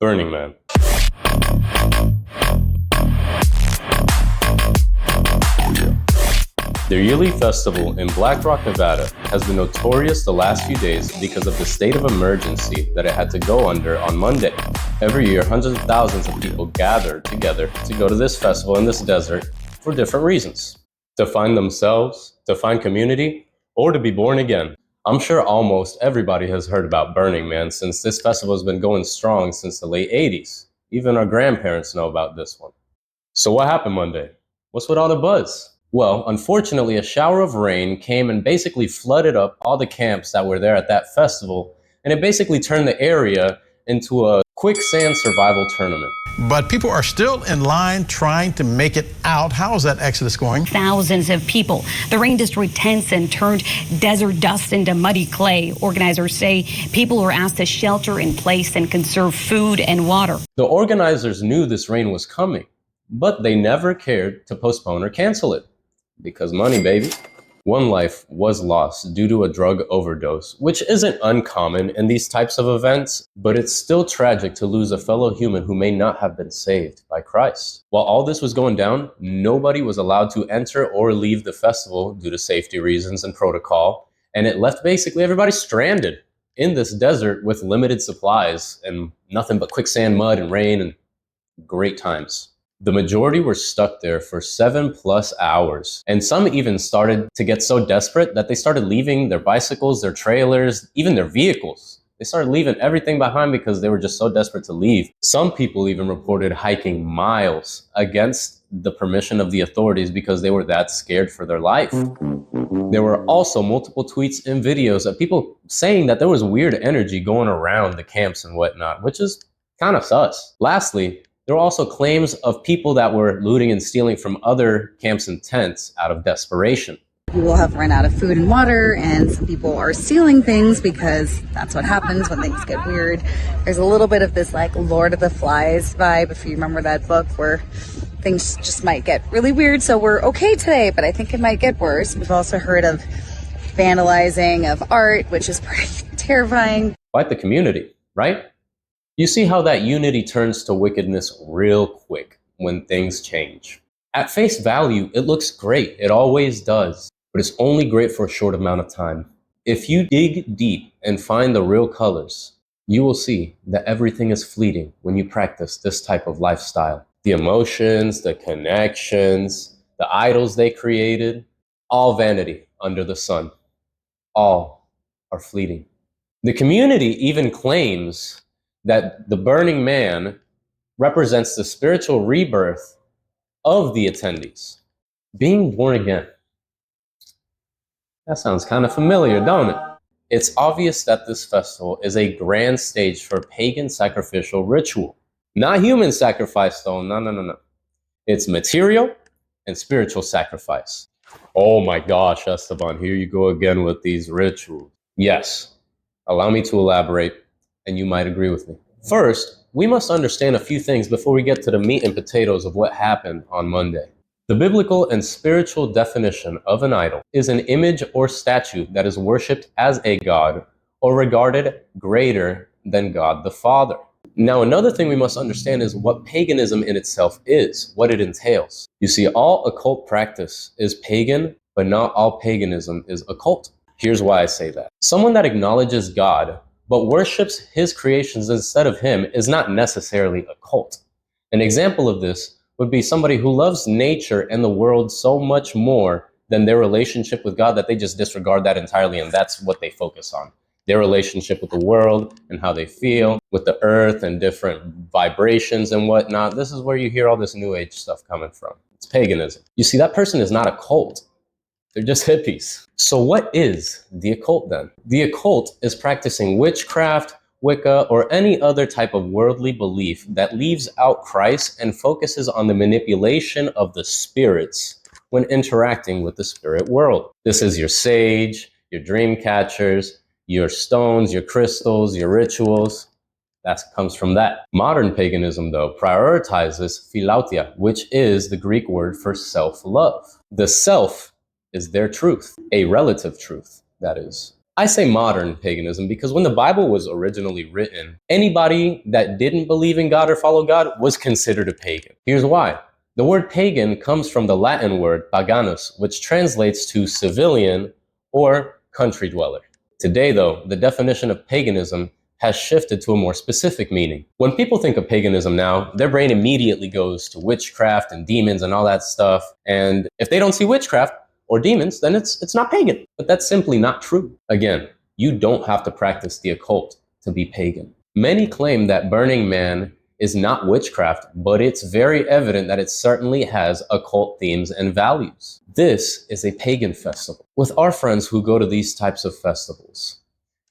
Burning Man. Their yearly festival in Black Rock, Nevada has been notorious the last few days because of the state of emergency that it had to go under on Monday. Every year, hundreds of thousands of people gather together to go to this festival in this desert for different reasons. To find themselves, to find community, or to be born again. I'm sure almost everybody has heard about Burning Man since this festival has been going strong since the late 80s. Even our grandparents know about this one. So what happened Monday? What's with all the buzz? Well, unfortunately, a shower of rain came and basically flooded up all the camps that were there at that festival, and it basically turned the area into a quicksand survival tournament. But people are still in line trying to make it out. How is that exodus going? Thousands of people. The rain destroyed tents and turned desert dust into muddy clay. Organizers say people were asked to shelter in place and conserve food and water. The organizers knew this rain was coming, but they never cared to postpone or cancel it. Because money, baby. One life was lost due to a drug overdose, which isn't uncommon in these types of events, but it's still tragic to lose a fellow human who may not have been saved by Christ. While all this was going down, nobody was allowed to enter or leave the festival due to safety reasons and protocol, and it left basically everybody stranded in this desert with limited supplies and nothing but quicksand, mud, and rain, and great times. The majority were stuck there for 7+ hours, and some even started to get so desperate that they started leaving their bicycles, their trailers, even their vehicles. They started leaving everything behind because they were just so desperate to leave. Some people even reported hiking miles against the permission of the authorities because they were that scared for their life. There were also multiple tweets and videos of people saying that there was weird energy going around the camps and whatnot, which is kind of sus. Lastly, there were also claims of people that were looting and stealing from other camps and tents out of desperation. People have run out of food and water, and some people are stealing things because that's what happens when things get weird. There's a little bit of this like Lord of the Flies vibe, if you remember that book, where things just might get really weird. So we're okay today, but I think it might get worse. We've also heard of vandalizing of art, which is pretty terrifying. Quite the community, right? You see how that unity turns to wickedness real quick when things change. At face value, it looks great. It always does. But it's only great for a short amount of time. If you dig deep and find the real colors, you will see that everything is fleeting when you practice this type of lifestyle. The emotions, the connections, the idols they created, all vanity under the sun. All are fleeting. The community even claims that the Burning Man represents the spiritual rebirth of the attendees. Being born again. That sounds kind of familiar, don't it? It's obvious that this festival is a grand stage for pagan sacrificial ritual. Not human sacrifice, though. No. It's material and spiritual sacrifice. Oh my gosh, Esteban, here you go again with these rituals. Yes, allow me to elaborate, and you might agree with me. First, we must understand a few things before we get to the meat and potatoes of what happened on Monday. The biblical and spiritual definition of an idol is an image or statue that is worshipped as a god or regarded greater than God the Father. Now, another thing we must understand is what paganism in itself is, what it entails. You see, all occult practice is pagan, but not all paganism is occult. Here's why I say that. Someone that acknowledges God but worships his creations instead of him is not necessarily a cult. An example of this would be somebody who loves nature and the world so much more than their relationship with God that they just disregard that entirely, and that's what they focus on. Their relationship with the world and how they feel with the earth and different vibrations and whatnot. This is where you hear all this new age stuff coming from. It's paganism. You see, that person is not a cult. They're just hippies. So what is the occult then? The occult is practicing witchcraft, Wicca, or any other type of worldly belief that leaves out Christ and focuses on the manipulation of the spirits when interacting with the spirit world. This is your sage, your dream catchers, your stones, your crystals, your rituals. That comes from that. Modern paganism, though, prioritizes philautia, which is the Greek word for self-love. The self is their truth, a relative truth, that is. I say modern paganism because when the Bible was originally written, anybody that didn't believe in God or follow God was considered a pagan. Here's why. The word pagan comes from the Latin word paganus, which translates to civilian or country dweller. Today, though, the definition of paganism has shifted to a more specific meaning. When people think of paganism now, their brain immediately goes to witchcraft and demons and all that stuff. And if they don't see witchcraft or demons, then it's not pagan. But that's simply not true. Again, you don't have to practice the occult to be pagan. Many claim that Burning Man is not witchcraft, but it's very evident that it certainly has occult themes and values. This is a pagan festival. With our friends who go to these types of festivals,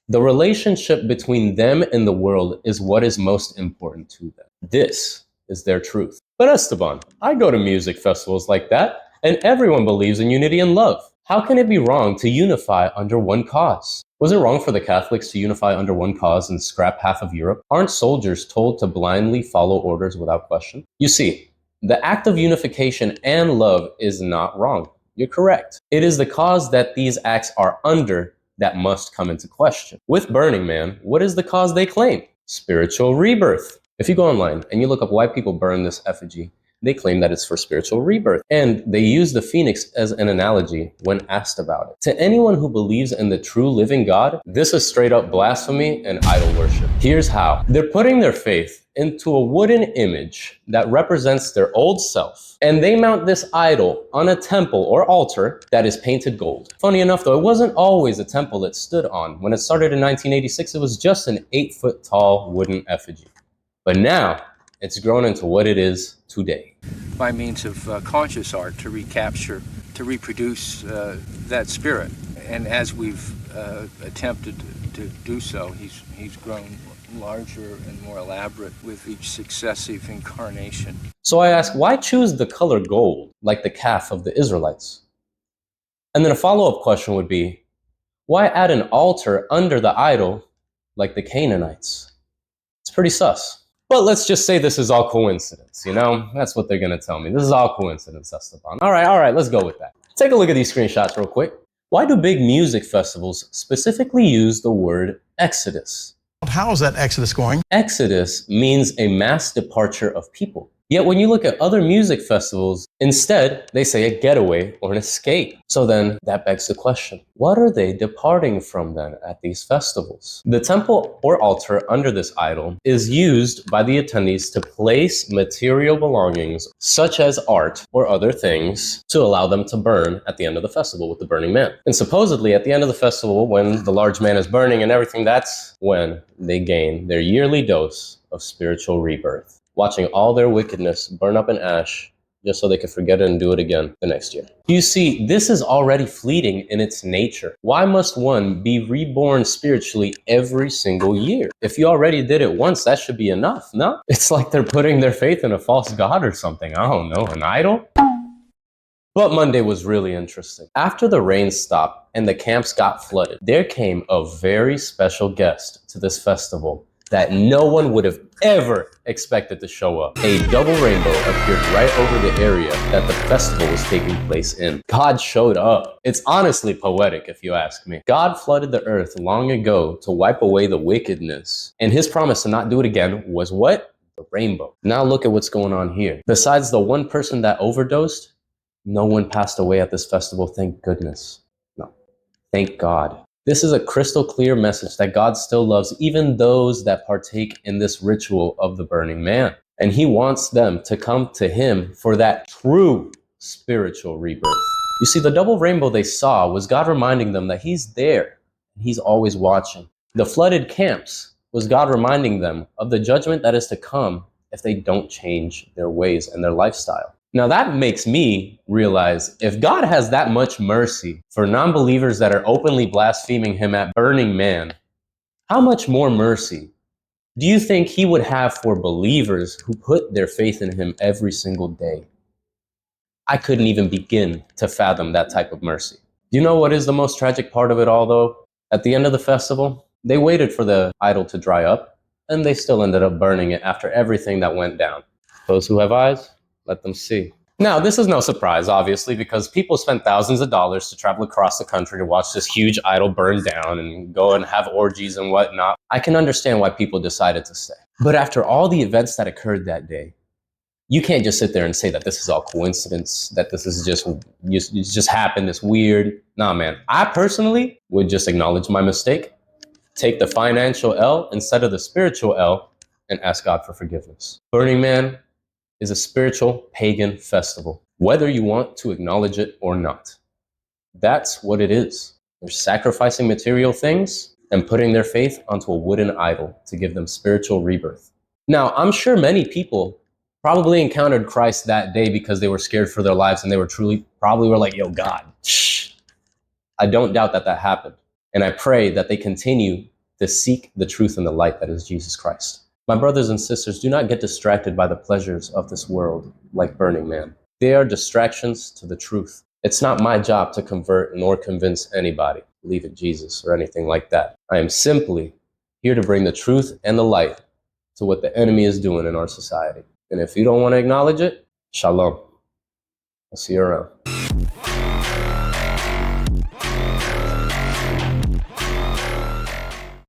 the relationship between them and the world is what is most important to them. This is their truth. But Esteban, I go to music festivals like that, and everyone believes in unity and love. How can it be wrong to unify under one cause? Was it wrong for the Catholics to unify under one cause and scrap half of Europe? Aren't soldiers told to blindly follow orders without question? You see, the act of unification and love is not wrong. You're correct. It is the cause that these acts are under that must come into question. With Burning Man, what is the cause they claim? Spiritual rebirth. If you go online and you look up why people burn this effigy, they claim that it's for spiritual rebirth. And they use the phoenix as an analogy when asked about it. To anyone who believes in the true living God, this is straight up blasphemy and idol worship. Here's how. They're putting their faith into a wooden image that represents their old self, and they mount this idol on a temple or altar that is painted gold. Funny enough though, it wasn't always a temple it stood on. When it started in 1986, it was just an 8-foot tall wooden effigy. But now, it's grown into what it is today. By means of conscious art to recapture, to reproduce that spirit. And as we've attempted to do so, he's grown larger and more elaborate with each successive incarnation. So I ask, why choose the color gold, like the calf of the Israelites? And then a follow-up question would be, why add an altar under the idol, like the Canaanites? It's pretty sus. But let's just say this is all coincidence, you know? That's what they're gonna tell me. This is all coincidence, Esteban. All right, let's go with that. Take a look at these screenshots real quick. Why do big music festivals specifically use the word Exodus? How is that Exodus going? Exodus means a mass departure of people. Yet when you look at other music festivals, instead, they say a getaway or an escape. So then that begs the question, what are they departing from then at these festivals? The temple or altar under this idol is used by the attendees to place material belongings, such as art or other things, to allow them to burn at the end of the festival with the Burning Man. And supposedly at the end of the festival, when the large man is burning and everything, that's when they gain their yearly dose of spiritual rebirth, watching all their wickedness burn up in ash just so they can forget it and do it again the next year. You see, this is already fleeting in its nature. Why must one be reborn spiritually every single year? If you already did it once, that should be enough, no? It's like they're putting their faith in a false god or something. I don't know, an idol? But Monday was really interesting. After the rain stopped and the camps got flooded, there came a very special guest to this festival that no one would have ever expected to show up. A double rainbow appeared right over the area that the festival was taking place in. God showed up. It's honestly poetic if you ask me. God flooded the earth long ago to wipe away the wickedness. And his promise to not do it again was what? The rainbow. Now look at what's going on here. Besides the one person that overdosed, no one passed away at this festival, thank goodness. No, thank God. This is a crystal clear message that God still loves even those that partake in this ritual of the Burning Man. And he wants them to come to him for that true spiritual rebirth. You see, the double rainbow they saw was God reminding them that he's there. He's always watching. The flooded camps was God reminding them of the judgment that is to come if they don't change their ways and their lifestyle. Now that makes me realize if God has that much mercy for non-believers that are openly blaspheming him at Burning Man, how much more mercy do you think he would have for believers who put their faith in him every single day? I couldn't even begin to fathom that type of mercy. Do you know what is the most tragic part of it all though? At the end of the festival, they waited for the idol to dry up and they still ended up burning it after everything that went down. Those who have eyes, let them see. Now, this is no surprise, obviously, because people spend thousands of dollars to travel across the country to watch this huge idol burn down and go and have orgies and whatnot. I can understand why people decided to stay. But after all the events that occurred that day, you can't just sit there and say that this is all coincidence, that this is just happened, it's weird. Nah, man. I personally would just acknowledge my mistake, take the financial L instead of the spiritual L, and ask God for forgiveness. Burning Man is a spiritual pagan festival, whether you want to acknowledge it or not. That's what it is. They're sacrificing material things and putting their faith onto a wooden idol to give them spiritual rebirth. Now, I'm sure many people probably encountered Christ that day because they were scared for their lives and they were probably were like, yo, God, shh. I don't doubt that happened. And I pray that they continue to seek the truth and the light that is Jesus Christ. My brothers and sisters, do not get distracted by the pleasures of this world like Burning Man. They are distractions to the truth. It's not my job to convert nor convince anybody, believe in Jesus or anything like that. I am simply here to bring the truth and the light to what the enemy is doing in our society. And if you don't want to acknowledge it, shalom. I'll see you around.